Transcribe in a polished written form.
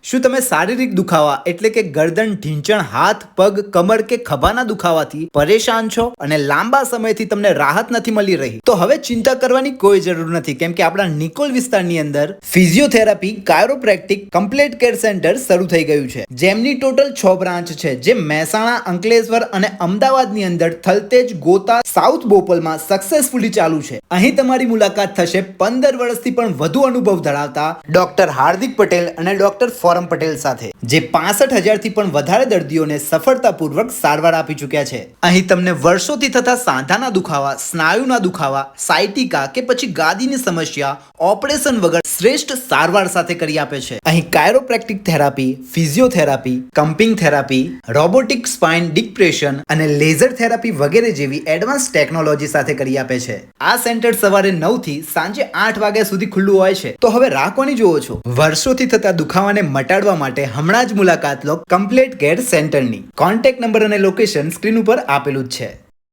શું તમે શારીરિક દુખાવા એટલે કે ગરદન, ઢીંચણ, હાથ, પગ, કમર કે ખભાના દુખાવાથી પરેશાન છો અને લાંબા સમયથી તમને રાહત નથી મળી રહી? તો હવે ચિંતા કરવાની કોઈ જરૂર નથી, કેમ કે આપણા નિકોલ વિસ્તારની અંદર physiotherapy, chiropractic complete care centre શરૂ થઈ ગયું છે, જેમની ટોટલ 6 બ્રાન્ચ છે, જે મહેસાણા, અંકલેશ્વર અને અમદાવાદની અંદર થલતેજ, ગોતા, સાઉથ બોપલમાં સક્સેસફુલી ચાલુ છે. અહીં તમારી મુલાકાત થશે 15 વર્ષથી પણ વધુ અનુભવ ધરાવતા ડોક્ટર હાર્દિક પટેલ અને ડોક્ટર ફોરમ પટેલ સાથે, જે 65,000 થી પણ વધારે દર્દીઓને સફળતાપૂર્વક સારવાર આપી ચૂક્યા છે. અહીં તમને વર્ષોથી થતા સાંધાના દુખાવા, સ્નાયુના દુખાવા, સાયટિકા કે પછી ગાદીની સમસ્યા ઓપરેશન વગર શ્રેષ્ઠ સારવાર સાથે કરી આપે છે. અહીં chiropractic therapy, physiotherapy, cupping therapy, robotic spine depression અને લેઝર થેરાપી વગેરે જેવી એડવાન્સ ટેકનોલોજી સાથે કરી આપે છે. આ સેન્ટર સવારે 9 થી સાંજે 8 વાગ્યા સુધી ખુલ્લું હોય છે. તો હવે રાહ કોની જોવો છો? વર્ષોથી થતા દુખાવાને મટાડવા માટે હમણાં જ મુલાકાત લો કમ્પ્લીટ કેર સેન્ટરની. કોન્ટેક્ટ નંબર અને લોકેશન સ્ક્રીન ઉપર આપેલું જ છે.